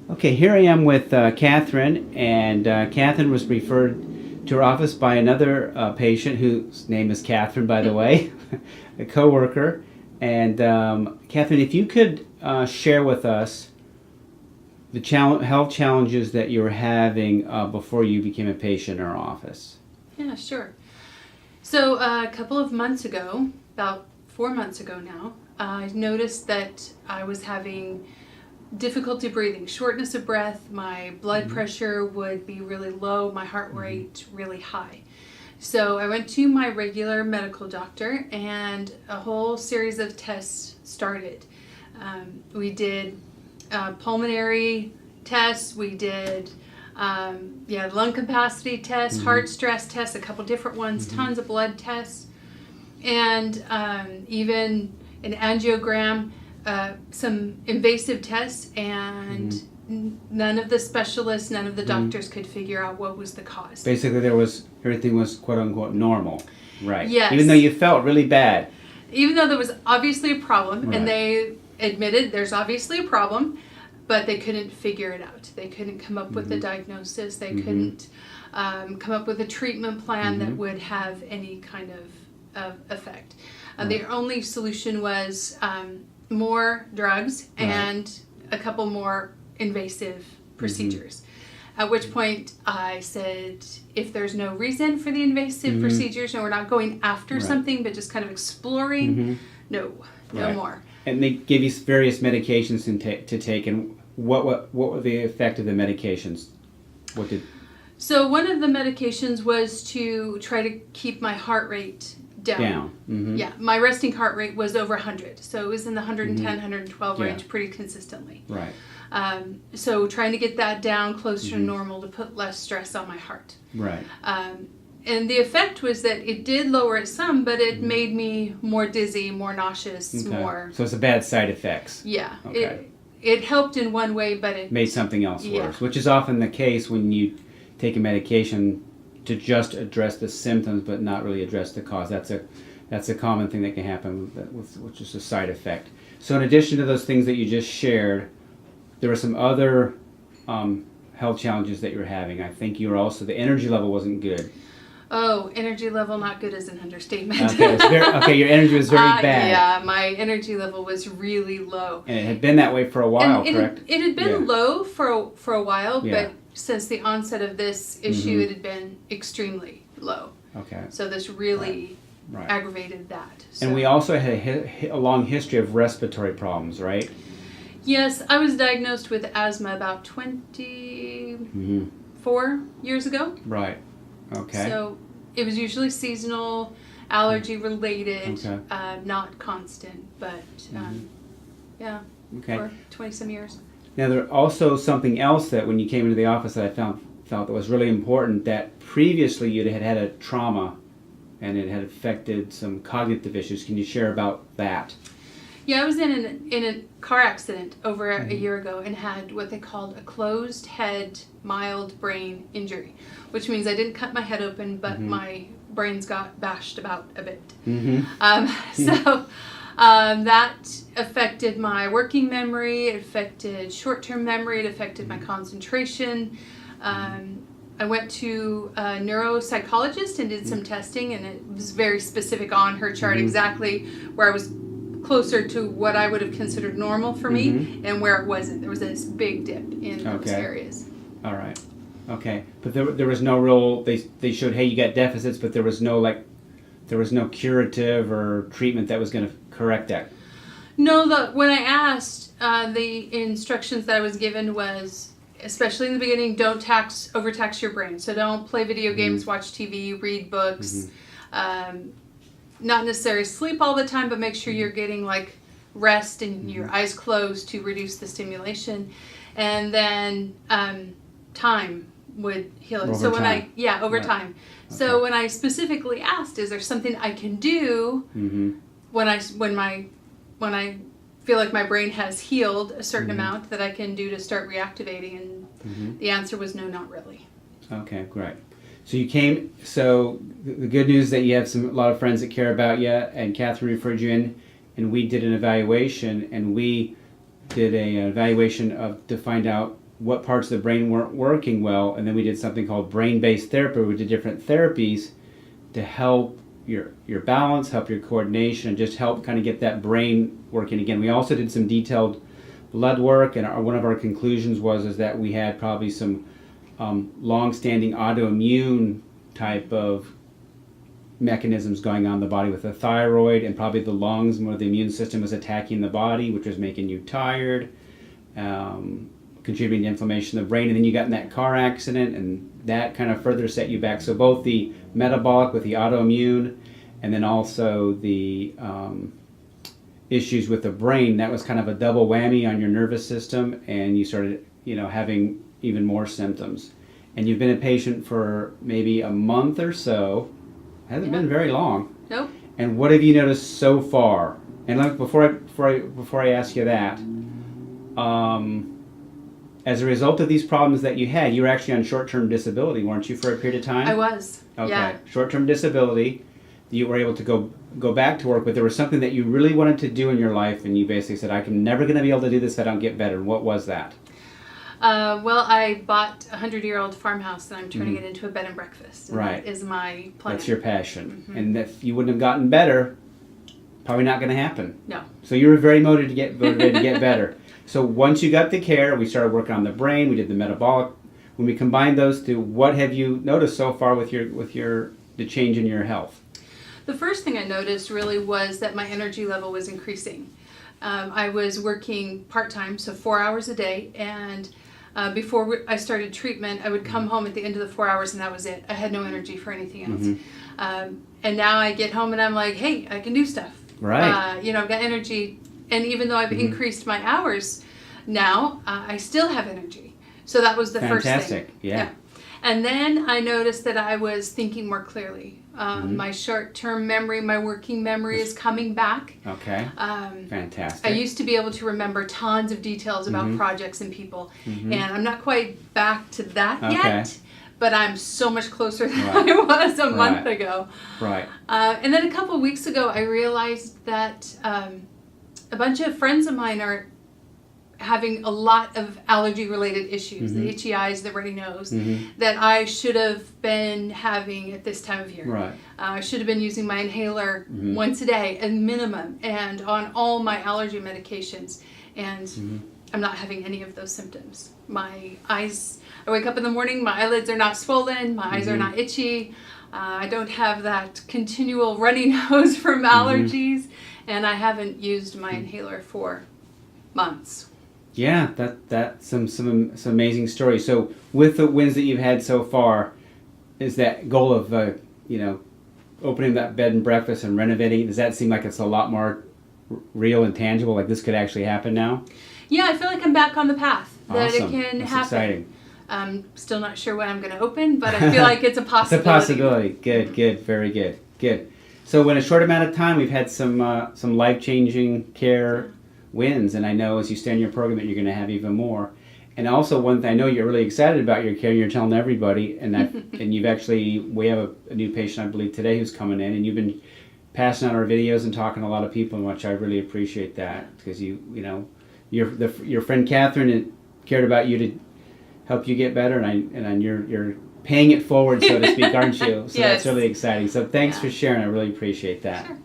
Okay, here I am with Catherine, and Catherine was referred to our office by another patient whose name is Catherine, by the way, a coworker. And Catherine, if you could share with us the health challenges that you were having before you became a patient in our office. Yeah, sure. So a couple of months ago, about 4 months ago now, I noticed that I was having difficulty breathing, shortness of breath, my blood pressure would be really low, my heart rate really high. So I went to my regular medical doctor and a whole series of tests started. We did pulmonary tests, we did lung capacity tests, heart stress tests, a couple different ones, tons of blood tests, and even an angiogram, some invasive tests, and none of the specialists, none of the doctors could figure out what was the cause. Basically, everything was quote unquote normal, right? Yes. Even though you felt really bad. Even though there was obviously a problem, Right. and they admitted there's obviously a problem, but they couldn't figure it out. They couldn't come up with a diagnosis. They couldn't come up with a treatment plan that would have any kind of effect. The only solution was more drugs and a couple more invasive procedures. At which point I said, if there's no reason for the invasive procedures and we're not going after something but just kind of exploring, no more. And they gave you various medications to take, and what were the effect of the medications? So one of the medications was to try to keep my heart rate down. Yeah, my resting heart rate was over 100, so it was in the 110, 112 range pretty consistently. Right. So trying to get that down closer to normal to put less stress on my heart. Right. And the effect was that it did lower it some, but it made me more dizzy, more nauseous, more... So it's a bad side effects. Yeah. Okay. It helped in one way, but it... made something else worse, which is often the case when you take a medication to just address the symptoms but not really address the cause. That's a common thing that can happen with just a side effect. So in addition to those things that you just shared, there were some other health challenges that you were having. I think you were also, the energy level wasn't good. Oh, energy level not good is an understatement. Okay, your energy was very bad. Yeah, my energy level was really low. And it had been that way for a while, correct? It had been low for a while, but since the onset of this issue, it had been extremely low. Okay. So this really aggravated that. So. And we also had a long history of respiratory problems, right? Yes, I was diagnosed with asthma about 24 years ago. Right. Okay. So it was usually seasonal, allergy related, Okay. not constant, but Okay. for 20 some years. Now there also something else that when you came into the office that I felt that was really important, that previously you had a trauma and it had affected some cognitive issues. Can you share about that? Yeah, I was in a car accident over a year ago and had what they called a closed head mild brain injury, which means I didn't cut my head open, but my brains got bashed about a bit. So that affected my working memory, it affected short-term memory, it affected my concentration. I went to a neuropsychologist and did some testing, and it was very specific on her chart exactly where I was closer to what I would have considered normal for me and where it wasn't. There was this big dip in those areas. All right. Okay. But there was no real, they showed, hey, you got deficits, but there was no curative or treatment that was going to correct that. No, when I asked, the instructions that I was given was, especially in the beginning, don't overtax your brain. So don't play video games, watch TV, read books, not necessarily sleep all the time, but make sure you're getting like rest and your eyes closed to reduce the stimulation. And then time would heal it. So over time. So when I specifically asked, is there something I can do when I feel like my brain has healed a certain amount that I can do to start reactivating? And the answer was no, not really. Okay, great. So you came, so the good news is that you have a lot of friends that care about you, and Catherine referred you in, and we did an evaluation, and we did an evaluation to find out what parts of the brain weren't working well, and then we did something called brain-based therapy. We did different therapies to help your balance, help your coordination, and just help kind of get that brain working again. We also did some detailed blood work, and one of our conclusions was that we had probably some long-standing autoimmune type of mechanisms going on in the body with the thyroid and probably the lungs, where the immune system was attacking the body, which was making you tired, contributing to inflammation of the brain. And then you got in that car accident, and that kind of further set you back. So both the metabolic with the autoimmune, and then also the issues with the brain, that was kind of a double whammy on your nervous system, and you started, having even more symptoms. And you've been a patient for maybe a month or so. Hasn't been very long. Nope. And what have you noticed so far? And look, before I ask you that, as a result of these problems that you had, you were actually on short-term disability, weren't you, for a period of time? I was. Okay. Yeah. Short-term disability. You were able to go back to work, but there was something that you really wanted to do in your life, and you basically said, "I'm never going to be able to do this if I don't get better." What was that? Well, I bought a 100-year-old farmhouse, and I'm turning it into a bed and breakfast. And Right. That is my plan. That's your passion. And if you wouldn't have gotten better, probably not going to happen. No. So you were very motivated to get better. So once you got the care, we started working on the brain. We did the metabolic. When we combined those two, what have you noticed so far with the change in your health? The first thing I noticed really was that my energy level was increasing. I was working part-time, so 4 hours a day, and before I started treatment, I would come home at the end of the 4 hours, and that was it. I had no energy for anything else. And now I get home and I'm like, hey, I can do stuff. Right. I've got energy, and even though I've increased my hours now, I still have energy. So that was the first thing. Fantastic. Yeah. And then I noticed that I was thinking more clearly. My short-term memory, my working memory is coming back. Okay. Fantastic. I used to be able to remember tons of details about projects and people, and I'm not quite back to that yet, but I'm so much closer than I was a month ago. Right. And then a couple of weeks ago, I realized that a bunch of friends of mine are having a lot of allergy-related issues, the itchy eyes, the runny nose, that I should have been having at this time of year. Right. I should have been using my inhaler once a day, at minimum, and on all my allergy medications. And I'm not having any of those symptoms. My eyes, I wake up in the morning, my eyelids are not swollen, my eyes are not itchy. I don't have that continual runny nose from allergies, and I haven't used my inhaler for months. Yeah, that's some amazing stories. So with the wins that you've had so far, is that goal of opening that bed and breakfast and renovating, does that seem like it's a lot more real and tangible, like this could actually happen now? Yeah, I feel like I'm back on the path, that Awesome. it can That's happen. exciting. I'm still not sure when I'm going to open, but I feel like it's a possibility. It's a possibility. Good, very good. So in a short amount of time, we've had some life-changing care wins, and I know as you stay in your program that you're going to have even more. And also one thing, I know you're really excited about your care, and you're telling everybody, and we have a new patient, I believe, today who's coming in, and you've been passing out our videos and talking to a lot of people, which I really appreciate that, because your friend Catherine cared about you to help you get better, and you're paying it forward, so to speak, aren't you? So Yes. That's really exciting. So thanks for sharing. I really appreciate that. Sure.